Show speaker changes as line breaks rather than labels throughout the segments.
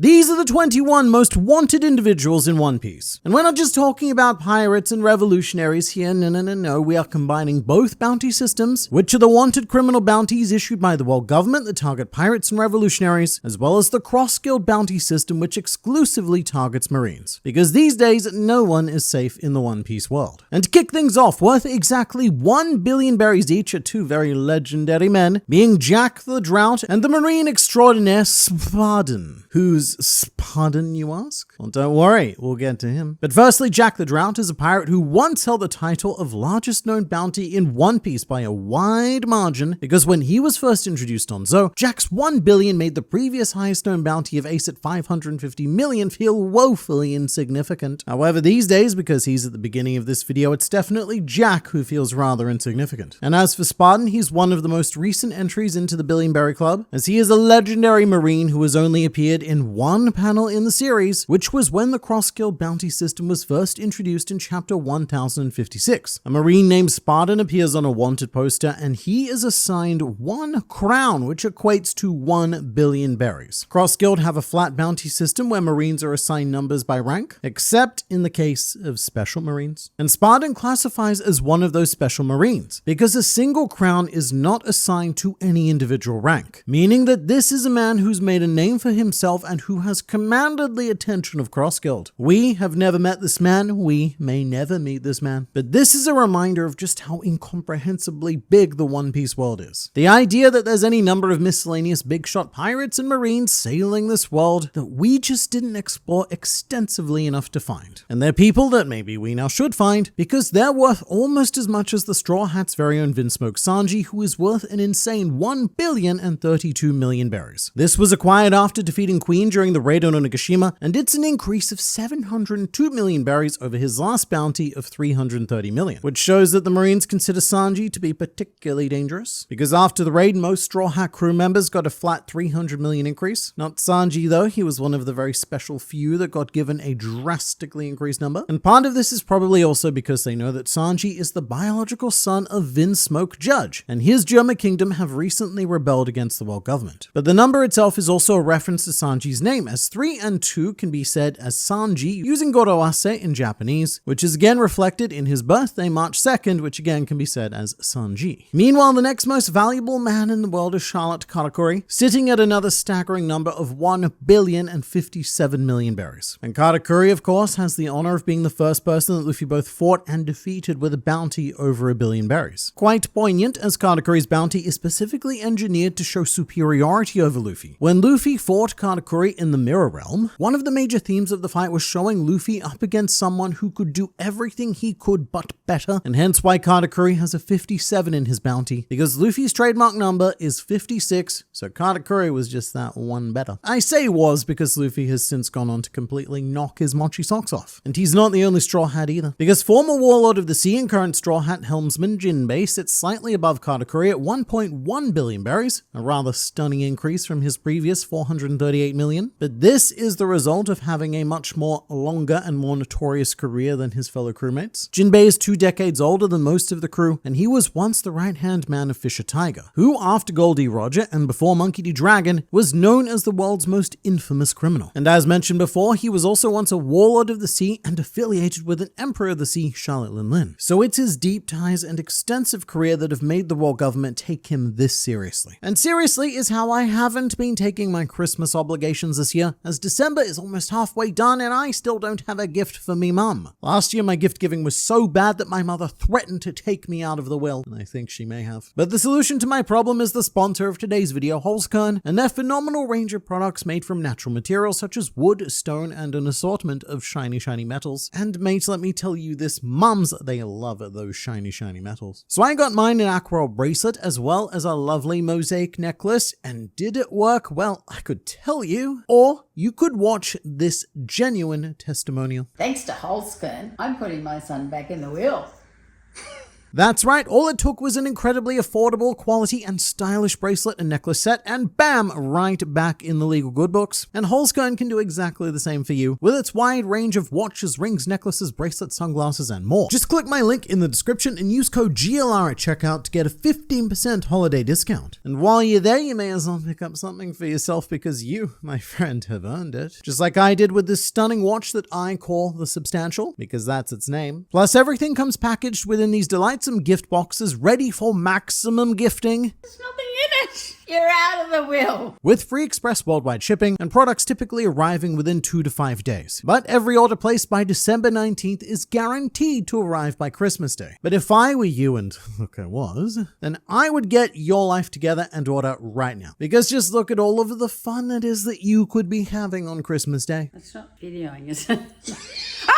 These are the 21 most wanted individuals in One Piece. And we're not just talking about pirates and revolutionaries here, no, we are combining both bounty systems, which are the wanted criminal bounties issued by the world government that target pirates and revolutionaries, as well as the cross-guild bounty system which exclusively targets marines. Because these days, no one is safe in the One Piece world. And to kick things off, worth exactly 1 billion berries each are two very legendary men, being Jack the Drought and the marine extraordinaire Spadon. Who's Spadon, you ask? Well, don't worry, we'll get to him. But firstly, Jack the Drought is a pirate who once held the title of largest known bounty in One Piece by a wide margin, because when he was first introduced on Zou, Jack's 1 billion made the previous highest known bounty of Ace at 550 million feel woefully insignificant. However, these days, because he's at the beginning of this video, it's definitely Jack who feels rather insignificant. And as for Spadon, he's one of the most recent entries into the Billion Berry Club, as he is a legendary marine who has only appeared in one panel in the series, which was when the cross-guild bounty system was first introduced in chapter 1056. A marine named Spadon appears on a wanted poster, and he is assigned 1 crown, which equates to 1 billion berries. Cross-guild have a flat bounty system where marines are assigned numbers by rank, except in the case of special marines. And Spadon classifies as one of those special marines, because a single crown is not assigned to any individual rank, meaning that this is a man who's made a name for himself and who has commanded the attention of Cross-Guild. We have never met this man, we may never meet this man, but this is a reminder of just how incomprehensibly big the One Piece world is. The idea that there's any number of miscellaneous big shot pirates and marines sailing this world that we just didn't explore extensively enough to find. And they're people that maybe we now should find, because they're worth almost as much as the Straw Hat's very own Vinsmoke Sanji, who is worth an insane 1,032 million berries. This was acquired after defeating Queen during the raid on Onigashima, and it's an increase of 702 million berries over his last bounty of 330 million, which shows that the Marines consider Sanji to be particularly dangerous, because after the raid, most Straw Hat crew members got a flat 300 million increase. Not Sanji though, he was one of the very special few that got given a drastically increased number, and part of this is probably also because they know that Sanji is the biological son of Vinsmoke Judge, and his Germa Kingdom have recently rebelled against the world government. But the number itself is also a reference to Sanji's name, as 3 and 2 can be said as Sanji using Goroase in Japanese, which is again reflected in his birthday March 2nd, which again can be said as Sanji. Meanwhile, the next most valuable man in the world is Charlotte Katakuri, sitting at another staggering number of 1,057 million berries. And Katakuri, of course, has the honor of being the first person that Luffy both fought and defeated with a bounty over 1 billion berries. Quite poignant, as Katakuri's bounty is specifically engineered to show superiority over Luffy. When Luffy fought Katakuri in the Mirror Realm, one of the major themes of the fight was showing Luffy up against someone who could do everything he could but better, and hence why Katakuri has a 57 in his bounty, because Luffy's trademark number is 56, so Katakuri was just that one better. I say was because Luffy has since gone on to completely knock his mochi socks off. And he's not the only Straw Hat either, because former Warlord of the Sea and current Straw Hat helmsman Jinbei sits slightly above Katakuri at 1.1 billion berries, a rather stunning increase from his previous 438 million. But this is the result of having a much more longer and more notorious career than his fellow crewmates. Jinbei is 2 decades older than most of the crew, and he was once the right-hand man of Fisher Tiger, who after Goldie Roger and before Monkey D. Dragon was known as the world's most infamous criminal. And as mentioned before, he was also once a Warlord of the Sea and affiliated with an Emperor of the Sea, Charlotte Lin Lin. So it's his deep ties and extensive career that have made the world government take him this seriously. And seriously is how I haven't been taking my Christmas obligations this year, as December is almost halfway done and I still don't have a gift for me mum. Last year my gift giving was so bad that my mother threatened to take me out of the will, and I think she may have. But the solution to my problem is the sponsor of today's video, Holzkern, and their phenomenal range of products made from natural materials such as wood, stone, and an assortment of shiny metals. And mates, let me tell you this, mums, they love those shiny metals. So I got mine an aquarelle bracelet as well as a lovely mosaic necklace, and did it work? Well, I could tell you, or you could watch this genuine testimonial.
Thanks to Holzkern, I'm putting my son back in the wheel.
That's right, all it took was an incredibly affordable, quality, and stylish bracelet and necklace set, and bam, right back in the legal good books. And Holzkern can do exactly the same for you, with its wide range of watches, rings, necklaces, bracelets, sunglasses, and more. Just click my link in the description and use code GLR at checkout to get a 15% holiday discount. And while you're there, you may as well pick up something for yourself because you, my friend, have earned it. Just like I did with this stunning watch that I call the Substantial, because that's its name. Plus, everything comes packaged within these delightsome gift boxes ready for maximum gifting.
There's nothing in it. You're out of the will.
With free express worldwide shipping and products typically arriving within 2 to 5 days. But every order placed by December 19th is guaranteed to arrive by Christmas Day. But if I were you, and look I was, then I would get your life together and order right now. Because just look at all of the fun that is that you could be having on Christmas Day.
That's not videoing, is it? Ah!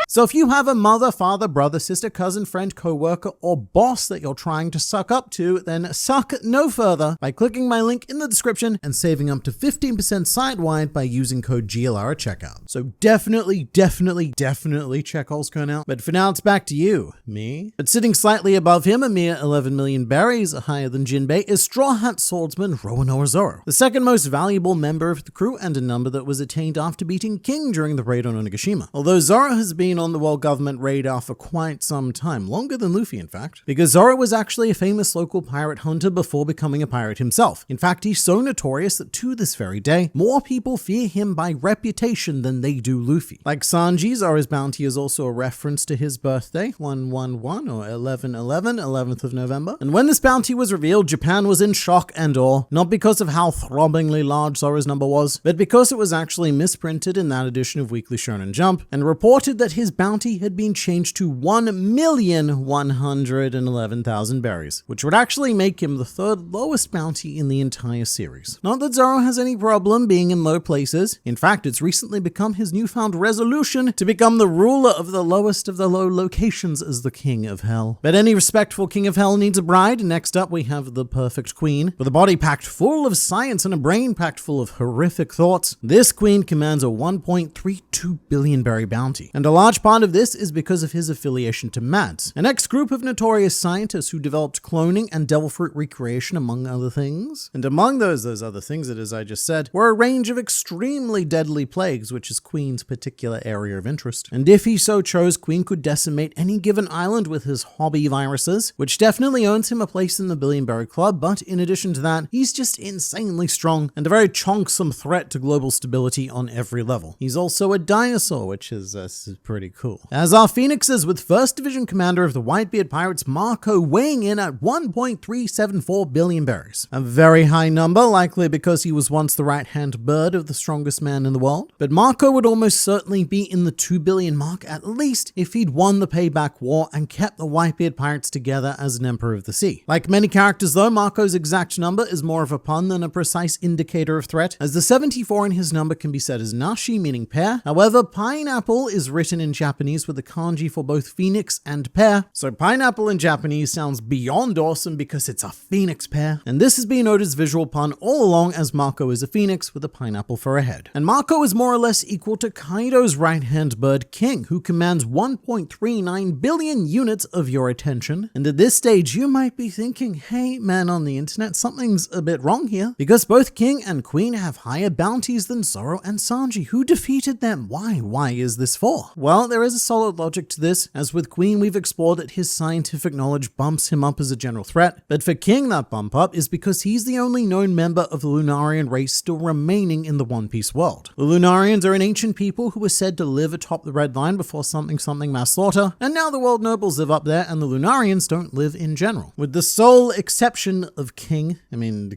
So if you have a mother, father, brother, sister, cousin, friend, co-worker, or boss that you're trying to suck up to, then suck no further by clicking my link in the description and saving up to 15% site-wide by using code GLR at checkout. So definitely check Holzkern out. But for now, it's back to you, me. But sitting slightly above him, a mere 11 million berries higher than Jinbei, is Straw Hat Swordsman Roanoa Zoro, the second most valuable member of the crew and a number that was attained after beating King during the raid on Onigashima. Although Zoro has been on the world government radar for quite some time, longer than Luffy in fact, because Zoro was actually a famous local pirate hunter before becoming a pirate himself. In fact, he's so notorious that to this very day, more people fear him by reputation than they do Luffy. Like Sanji, Zoro's bounty is also a reference to his birthday, 111 or 1111, 11th of November. And when this bounty was revealed, Japan was in shock and awe, not because of how throbbingly large Zoro's number was, but because it was actually misprinted in that edition of Weekly Shonen Jump, and reported that his bounty had been changed to 1,111,000 berries, which would actually make him the third lowest bounty in the entire series. Not that Zoro has any problem being in low places. In fact, it's recently become his newfound resolution to become the ruler of the lowest of the low locations as the King of Hell. But any respectful King of Hell needs a bride. Next up, we have the perfect queen. With a body packed full of science and a brain packed full of horrific thoughts, this queen commands a 1.32 billion berry bounty. And a large part of this is because of his affiliation to MADS, an ex-group of notorious scientists who developed cloning and devil fruit recreation, among other things. And among those other things, as I just said, were a range of extremely deadly plagues, which is Queen's particular area of interest. And if he so chose, Queen could decimate any given island with his hobby viruses, which definitely earns him a place in the Billion Berry Club, but in addition to that, he's just insanely strong and a very chonksome threat to global stability on every level. He's also a dinosaur, which is pretty cool. As our Phoenixes, with 1st Division Commander of the Whitebeard Pirates, Marco, weighing in at 1.374 billion berries. A very high number, likely because he was once the right-hand bird of the strongest man in the world. But Marco would almost certainly be in the 2 billion mark at least if he'd won the Payback War and kept the Whitebeard Pirates together as an Emperor of the Sea. Like many characters though, Marco's exact number is more of a pun than a precise indicator of threat, as the 74 in his number can be said as nashi, meaning pear. However, pineapple is written in Japanese with a kanji for both phoenix and pear, so pineapple in Japanese sounds beyond awesome because it's a phoenix pear. And this has been Oda's visual pun all along, as Marco is a phoenix with a pineapple for a head. And Marco is more or less equal to Kaido's right-hand bird King, who commands 1.39 billion units of your attention. And at this stage, you might be thinking, hey man on the internet, something's a bit wrong here, because both King and Queen have higher bounties than Zoro and Sanji. Who defeated them? Why is this for? Well, there is a solid logic to this. As with Queen, we've explored that his scientific knowledge bumps him up as a general threat, but for King, that bump up is because he's the only known member of the Lunarian race still remaining in the One Piece world. The Lunarians are an ancient people who were said to live atop the Red Line before something mass slaughter, and now the world nobles live up there and the Lunarians don't live in general. With the sole exception of King,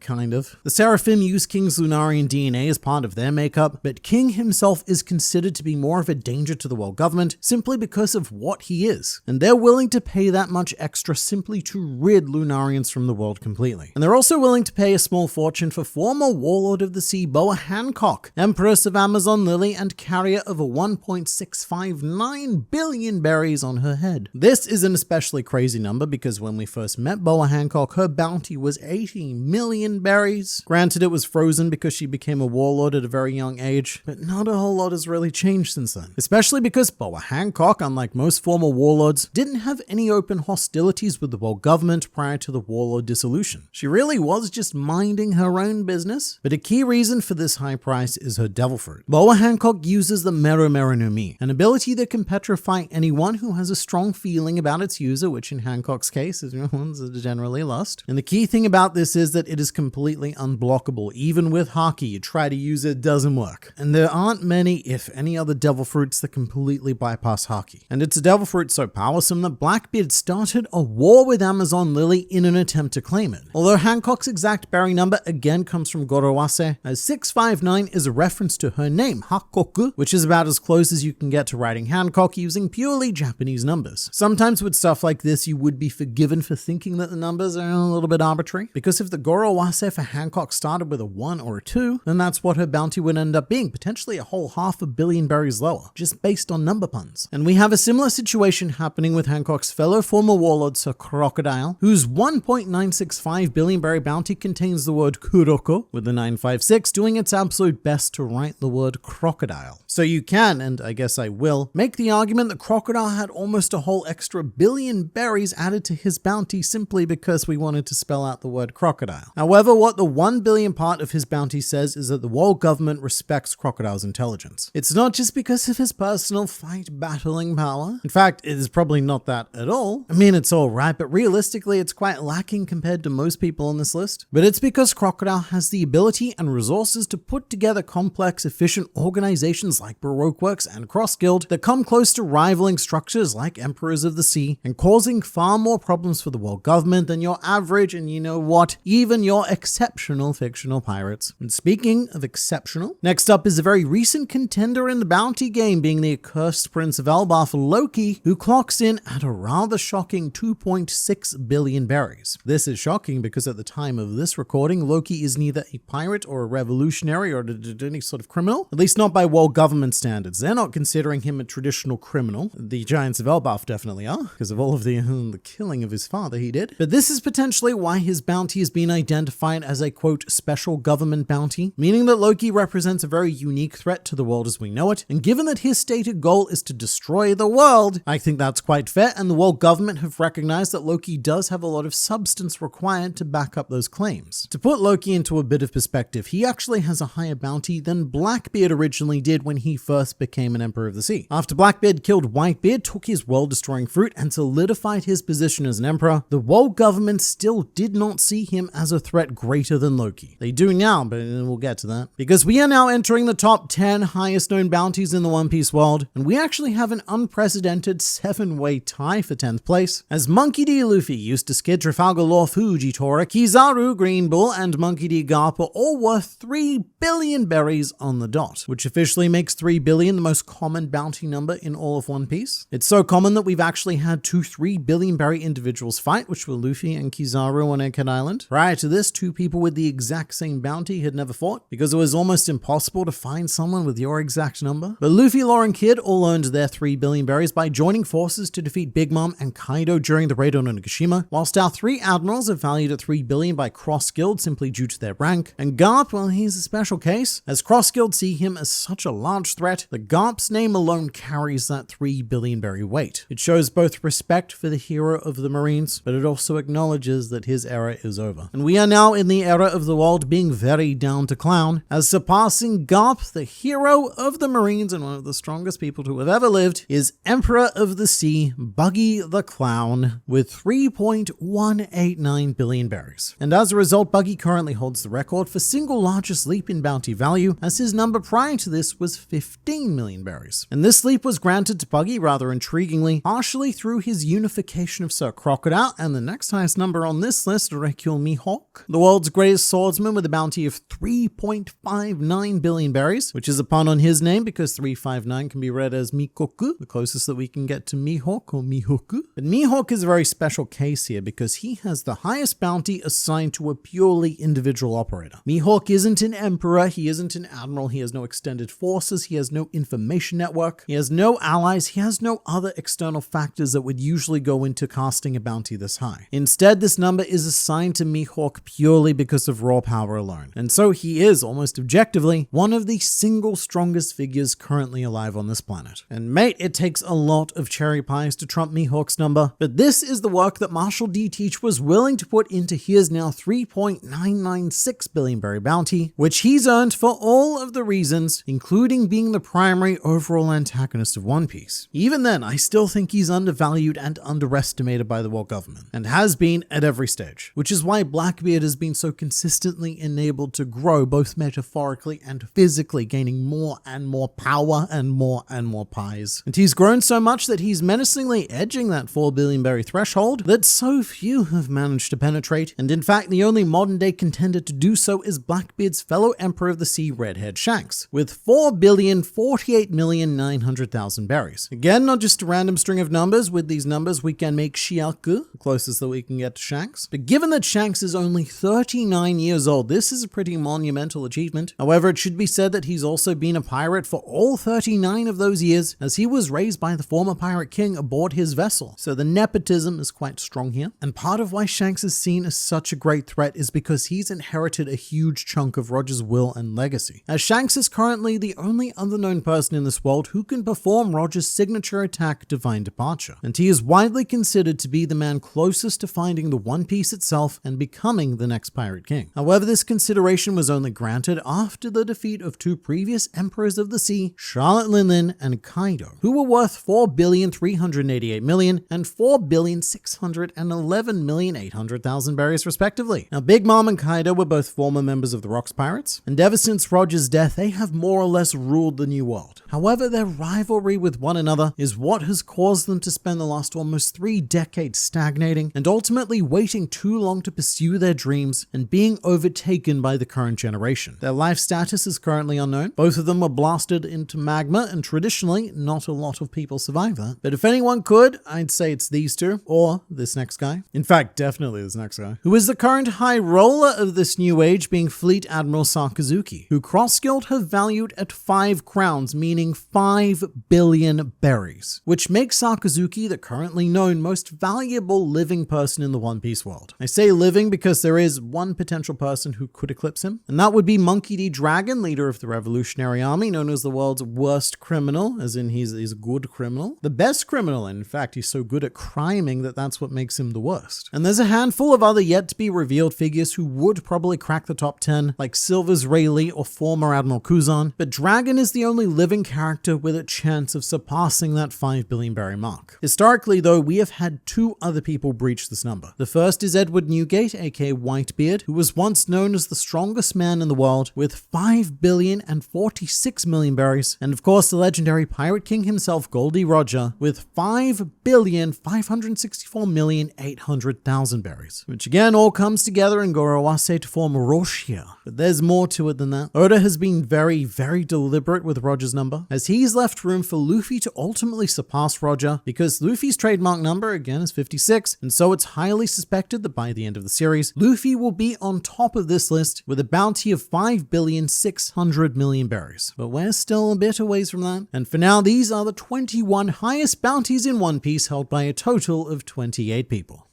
kind of. The Seraphim use King's Lunarian DNA as part of their makeup, but King himself is considered to be more of a danger to the world government simply because of what he is, and they're willing to pay that much extra simply to rid Lunarians from the world completely. And they're also willing to pay a small fortune for former Warlord of the Sea Boa Hancock, Empress of Amazon Lily, and carrier of a 1.659 billion berries on her head. This is an especially crazy number because when we first met Boa Hancock, her bounty was 80 million berries. Granted, it was frozen because she became a warlord at a very young age, but not a whole lot has really changed since then. Especially because Boa Lower Hancock, unlike most former warlords, didn't have any open hostilities with the world government prior to the warlord dissolution. She really was just minding her own business, but a key reason for this high price is her devil fruit. Lower Hancock uses the Mero Mero no Mi, an ability that can petrify anyone who has a strong feeling about its user, which in Hancock's case is ones that are generally lust. And the key thing about this is that it is completely unblockable. Even with Haki, you try to use it, doesn't work. And there aren't many, if any, other devil fruits that completely bypass Haki. And it's a devil fruit so powersome that Blackbeard started a war with Amazon Lily in an attempt to claim it. Although Hancock's exact berry number again comes from Gorowase, as 659 is a reference to her name, Hakoku, which is about as close as you can get to writing Hancock using purely Japanese numbers. Sometimes with stuff like this, you would be forgiven for thinking that the numbers are a little bit arbitrary, because if the Gorowase for Hancock started with a 1 or a 2, then that's what her bounty would end up being, potentially a whole 500 million berries lower, just based on number puns. And we have a similar situation happening with Hancock's fellow former warlord Sir Crocodile, whose 1.965 billion berry bounty contains the word Kuroko, with the 956 doing its absolute best to write the word crocodile. So you can, and I guess I will, make the argument that Crocodile had almost a whole extra billion berries added to his bounty simply because we wanted to spell out the word crocodile. However, what the 1 billion part of his bounty says is that the world government respects Crocodile's intelligence. It's not just because of his personal fight battling power. In fact, it is probably not that at all. I mean, it's alright, but realistically, it's quite lacking compared to most people on this list. But it's because Crocodile has the ability and resources to put together complex, efficient organizations like Baroque Works and Cross Guild that come close to rivaling structures like Emperors of the Sea and causing far more problems for the world government than your average, and you know what, even your exceptional fictional pirates. And speaking of exceptional, next up is a very recent contender in the bounty game, being the accursed Prince of Elbaf, Loki, who clocks in at a rather shocking 2.6 billion berries. This is shocking because at the time of this recording, Loki is neither a pirate or a revolutionary or any sort of criminal, at least not by world government standards. They're not considering him a traditional criminal. The Giants of Elbaf definitely are, because of all of the killing of his father he did. But this is potentially why his bounty has been identified as a, quote, special government bounty, meaning that Loki represents a very unique threat to the world as we know it, and given that his stated goal is to destroy the world, I think that's quite fair, and the world government have recognized that Loki does have a lot of substance required to back up those claims. To put Loki into a bit of perspective, he actually has a higher bounty than Blackbeard originally did when he first became an Emperor of the Sea. After Blackbeard killed Whitebeard, took his world-destroying fruit, and solidified his position as an emperor, the world government still did not see him as a threat greater than Loki. They do now, but we'll get to that. Because we are now entering the top 10 highest known bounties in the One Piece world, and we actually have an unprecedented 7-way tie for 10th place, as Monkey D. Luffy used to skid Trafalgar Law Fujitora, Kizaru, Green Bull, and Monkey D. Garp are all worth 3 billion berries on the dot, which officially makes 3 billion the most common bounty number in all of One Piece. It's so common that we've actually had 2 3 billion berry individuals fight, which were Luffy and Kizaru on Egghead Island. Prior to this, 2 people with the exact same bounty had never fought, because it was almost impossible to find someone with your exact number. But Luffy, Law, and Kid all earned their 3 billion berries by joining forces to defeat Big Mom and Kaido during the raid on Onigashima, whilst our 3 admirals are valued at 3 billion by Cross Guild simply due to their rank. And Garp, well, he's a special case, as Cross Guild see him as such a large threat that Garp's name alone carries that 3 billion berry weight. It shows both respect for the hero of the Marines, but it also acknowledges that his era is over. And we are now in the era of the world being very down to clown, as surpassing Garp, the hero of the Marines and one of the strongest people to have ever lived, is Emperor of the Sea, Buggy the Clown, with 3.189 billion berries. And as a result, Buggy currently holds the record for single largest leap in bounty value, as his number prior to this was 15 million berries. And this leap was granted to Buggy rather intriguingly, partially through his unification of Sir Crocodile, and the next highest number on this list, Recul Mihawk, the world's greatest swordsman with a bounty of 3.59 billion berries, which is a pun on his name because 359 can be read as Mikoku, the closest that we can get to Mihawk or Mihoku. But Mihawk is a very special case here because he has the highest bounty assigned to a purely individual operator. Mihawk isn't an emperor, he isn't an admiral, he has no extended forces, he has no information network, he has no allies, he has no other external factors that would usually go into casting a bounty this high. Instead, this number is assigned to Mihawk purely because of raw power alone. And so he is, almost objectively, one of the single strongest figures currently alive on this planet. that. And mate, it takes a lot of cherry pies to trump Mihawk's number, but this is the work that Marshall D. Teach was willing to put into his now 3.996 billion berry bounty, which he's earned for all of the reasons, including being the primary overall antagonist of One Piece. Even then, I still think he's undervalued and underestimated by the world government, and has been at every stage, which is why Blackbeard has been so consistently enabled to grow both metaphorically and physically, gaining more and more power and more pies. And he's grown so much that he's menacingly edging that 4 billion berry threshold that so few have managed to penetrate, and in fact the only modern day contender to do so is Blackbeard's fellow Emperor of the Sea Redhead Shanks, with 4,048,900,000 berries. Again, not just a random string of numbers. With these numbers we can make Shiaku, the closest that we can get to Shanks. But given that Shanks is only 39 years old, this is a pretty monumental achievement. However, it should be said that he's also been a pirate for all 39 of those years, as he was raised by the former pirate king aboard his vessel. So the nepotism is quite strong here. And part of why Shanks is seen as such a great threat is because he's inherited a huge chunk of Roger's will and legacy, as Shanks is currently the only other known person in this world who can perform Roger's signature attack, Divine Departure. And he is widely considered to be the man closest to finding the One Piece itself and becoming the next pirate king. However, this consideration was only granted after the defeat of two previous emperors of the sea, Charlotte Linlin and Kaido, who were worth 4,388,000,000 and 4,611,800,000 berries respectively. Now, Big Mom and Kaido were both former members of the Rocks Pirates, and ever since Roger's death, they have more or less ruled the New World. However, their rivalry with one another is what has caused them to spend the last almost 3 decades stagnating and ultimately waiting too long to pursue their dreams and being overtaken by the current generation. Their life status is currently unknown. Both of them were blasted into magma, and traditionally, not a lot of people survive that. But if anyone could, I'd say it's these two, or this next guy. In fact, definitely this next guy, who is the current high roller of this new age, being Fleet Admiral Sakazuki, who Cross Guild have valued at 5 crowns, meaning 5 billion berries, which makes Sakazuki the currently known most valuable living person in the One Piece world. I say living because there is one potential person who could eclipse him, and that would be Monkey D. Dragon, leader of the Revolutionary Army, known as the world's worst criminal, as in he's a good criminal. The best criminal, and in fact he's so good at criming that that's what makes him the worst. And there's a handful of other yet to be revealed figures who would probably crack the top 10, like Silver's Rayleigh or former Admiral Kuzan, but Dragon is the only living character with a chance of surpassing that 5 billion berry mark. Historically though, we have had 2 other people breach this number. The first is Edward Newgate, aka Whitebeard, who was once known as the strongest man in the world with 5,046,000,000 berries, and of course the legendary pirate king himself, Goldie Roger, with 5,564,800,000 berries, which again all comes together in Gorowase to form Roshia. But there's more to it than that. Oda has been very, very deliberate with Roger's number, as he's left room for Luffy to ultimately surpass Roger, because Luffy's trademark number again is 56, and so it's highly suspected that by the end of the series, Luffy will be on top of this list with a bounty of 5,600,000,000 berries. But we're still a bit away from that, and for now these are the 21 highest bounties in One Piece, held by a total of 28 people.